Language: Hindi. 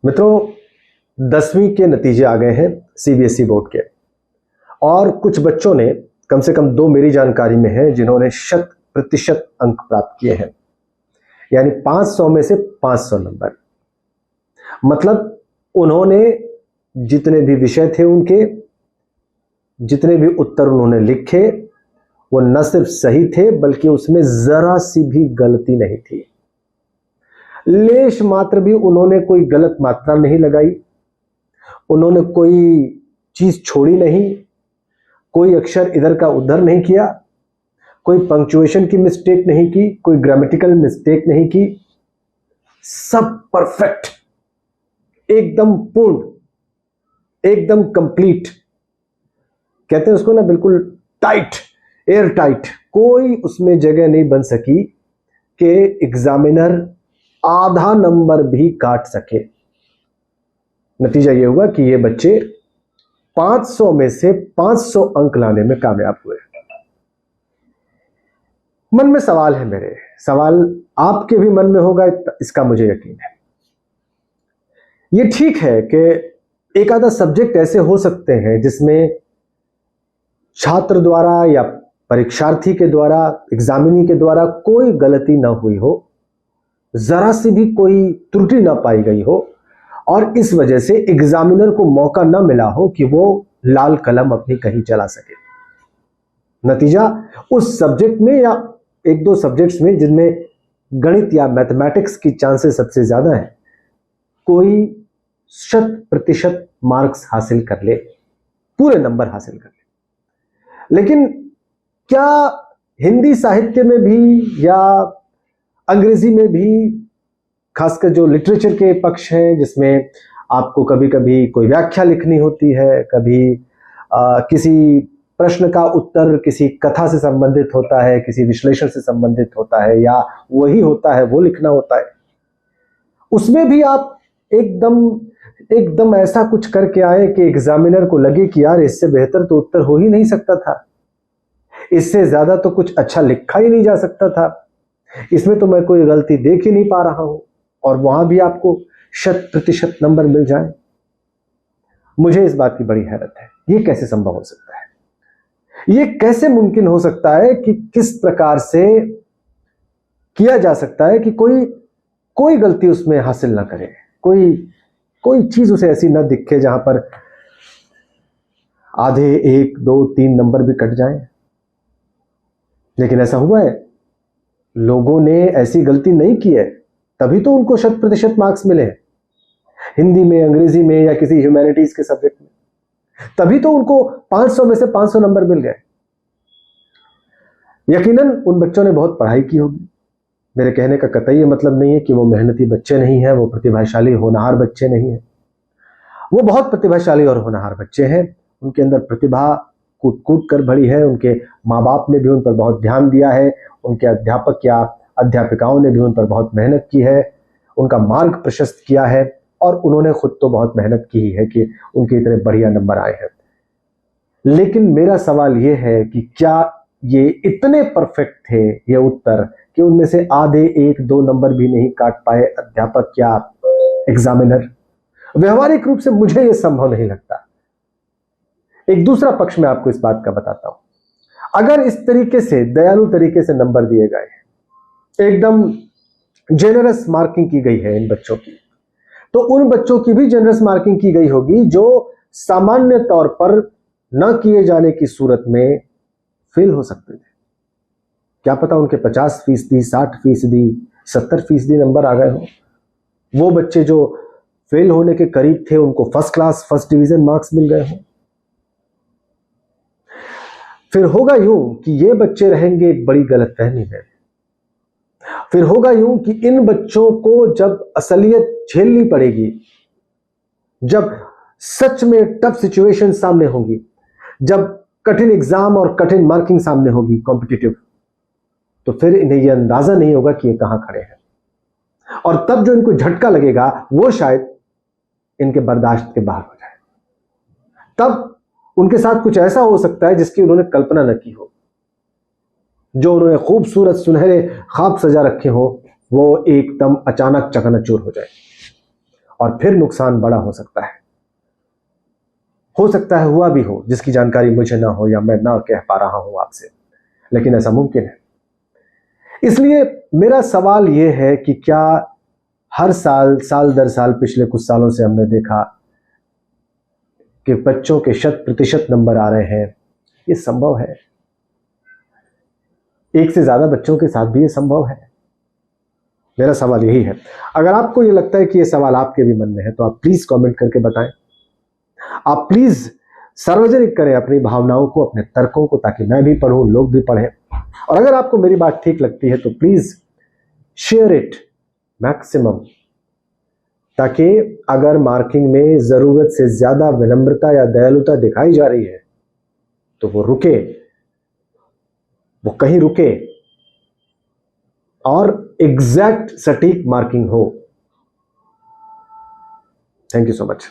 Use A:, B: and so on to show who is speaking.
A: मित्रों, 10वीं के नतीजे आ गए हैं सीबीएसई बोर्ड के, और कुछ बच्चों ने, कम से कम 2 मेरी जानकारी में है, जिन्होंने 100% अंक प्राप्त किए हैं, यानी 500 में से 500 नंबर। मतलब उन्होंने जितने भी विषय थे उनके, जितने भी उत्तर उन्होंने लिखे, वो न सिर्फ सही थे बल्कि उसमें जरा सी भी गलती नहीं थी। लेश मात्र भी उन्होंने कोई गलत मात्रा नहीं लगाई, उन्होंने कोई चीज छोड़ी नहीं, कोई अक्षर इधर का उधर नहीं किया, कोई पंक्चुएशन की मिस्टेक नहीं की, कोई ग्रामेटिकल मिस्टेक नहीं की। सब परफेक्ट, एकदम पूर्ण, एकदम कंप्लीट, कहते हैं उसको ना, बिल्कुल टाइट, एयर टाइट। कोई उसमें जगह नहीं बन सकी कि एग्जामिनर आधा नंबर भी काट सके। नतीजा यह हुआ कि ये बच्चे 500 में से 500 अंक लाने में कामयाब हुए। मन में सवाल है, मेरे सवाल आपके भी मन में होगा, इसका मुझे यकीन है। ये ठीक है कि एक आधा सब्जेक्ट ऐसे हो सकते हैं जिसमें छात्र द्वारा या परीक्षार्थी के द्वारा, एग्जामिनी के द्वारा कोई गलती ना हुई हो, जरा सी भी कोई त्रुटि ना पाई गई हो, और इस वजह से एग्जामिनर को मौका ना मिला हो कि वो लाल कलम अपनी कहीं चला सके। नतीजा, उस सब्जेक्ट में या एक दो सब्जेक्ट्स में जिनमें गणित या मैथमेटिक्स की चांसेस सबसे ज्यादा है, कोई 100% मार्क्स हासिल कर ले, पूरे नंबर हासिल कर ले। लेकिन क्या हिंदी साहित्य में भी या अंग्रेजी में भी, खासकर जो लिटरेचर के पक्ष हैं, जिसमें आपको कभी कभी कोई व्याख्या लिखनी होती है, कभी किसी प्रश्न का उत्तर किसी कथा से संबंधित होता है, किसी विश्लेषण से संबंधित होता है, या वही होता है, वो लिखना होता है, उसमें भी आप एकदम ऐसा कुछ करके आए कि एग्जामिनर को लगे कि यार इससे बेहतर तो उत्तर हो ही नहीं सकता था, इससे ज्यादा तो कुछ अच्छा लिखा ही नहीं जा सकता था, इसमें तो मैं कोई गलती देख ही नहीं पा रहा हूं, और वहां भी आपको 100% नंबर मिल जाए। मुझे इस बात की बड़ी हैरत है, ये कैसे संभव हो सकता है? ये कैसे मुमकिन हो सकता है कि किस प्रकार से किया जा सकता है कि कोई गलती उसमें हासिल ना करे, कोई चीज उसे ऐसी ना दिखे जहां पर आधे 1, 2, 3 नंबर भी कट जाएं। लेकिन ऐसा हुआ है, लोगों ने ऐसी गलती नहीं की है, तभी तो उनको 100% मार्क्स मिले हैं, हिंदी में, अंग्रेजी में, या किसी ह्यूमैनिटीज के सब्जेक्ट में, तभी तो उनको 500 में से 500 नंबर मिल गए। यकीनन उन बच्चों ने बहुत पढ़ाई की होगी। मेरे कहने का कतई ये मतलब नहीं है कि वो मेहनती बच्चे नहीं हैं, वो प्रतिभाशाली होनहार बच्चे नहीं हैं। वो बहुत प्रतिभाशाली और होनहार बच्चे हैं, उनके अंदर प्रतिभा कूट कूट कर भरी है, उनके माँ बाप ने भी उन पर बहुत ध्यान दिया है, उनके अध्यापक या अध्यापिकाओं ने भी उन पर बहुत मेहनत की है, उनका मार्ग प्रशस्त किया है, और उन्होंने खुद तो बहुत मेहनत की है कि उनके इतने बढ़िया नंबर आए हैं। लेकिन मेरा सवाल यह है कि क्या ये इतने परफेक्ट थे ये उत्तर कि उनमें से आधे 1, 2 नंबर भी नहीं काट पाए अध्यापक या एग्जामिनर? व्यवहारिक रूप से मुझे यह संभव नहीं लगता। एक दूसरा पक्ष में आपको इस बात का बताता हूं। अगर इस तरीके से, दयालु तरीके से नंबर दिए गए, एकदम जेनरस मार्किंग की गई है इन बच्चों की, तो उन बच्चों की भी जेनरस मार्किंग की गई होगी जो सामान्य तौर पर न किए जाने की सूरत में फेल हो सकते थे। क्या पता उनके 50%, 60%, 70% नंबर आ गए हो। वो बच्चे जो फेल होने के करीब थे, उनको first class, first division marks मिल गए हो। फिर होगा यूं कि ये बच्चे रहेंगे एक बड़ी गलतफहमी में। फिर होगा यूं कि इन बच्चों को जब असलियत झेलनी पड़ेगी, जब सच में टफ सिचुएशन सामने होगी, जब कठिन एग्जाम और कठिन मार्किंग सामने होगी, कॉम्पिटिटिव, तो फिर इन्हें यह अंदाजा नहीं होगा कि ये कहां खड़े हैं, और तब जो इनको झटका लगेगा वो शायद इनके बर्दाश्त के बाहर हो जाए। तब उनके साथ कुछ ऐसा हो सकता है जिसकी उन्होंने कल्पना न की हो। जो उन्होंने खूबसूरत सुनहरे ख्वाब सजा रखे हो, वो एकदम अचानक चकनाचूर हो जाए। और फिर नुकसान बड़ा हो सकता है। हो सकता है हुआ भी हो, जिसकी जानकारी मुझे ना हो या मैं ना कह पा रहा हूं आपसे, लेकिन ऐसा मुमकिन है। इसलिए मेरा सवाल यह है कि क्या हर साल, साल दर साल, पिछले कुछ सालों से हमने देखा कि बच्चों के 100% नंबर आ रहे हैं, ये संभव है? एक से ज्यादा बच्चों के साथ भी ये संभव है? मेरा सवाल यही है। अगर आपको ये लगता है कि ये सवाल आपके भी मन में है तो आप प्लीज कमेंट करके बताएं। आप प्लीज सार्वजनिक करें अपनी भावनाओं को, अपने तर्कों को, ताकि मैं भी पढ़ूं, लोग भी पढ़ें। और अगर आपको मेरी बात ठीक लगती है तो प्लीज शेयर इट मैक्सिमम, ताकि अगर मार्किंग में जरूरत से ज्यादा विनम्रता या दयालुता दिखाई जा रही है तो वो रुके, वो कहीं रुके और एग्जैक्ट सटीक मार्किंग हो। Thank you so much.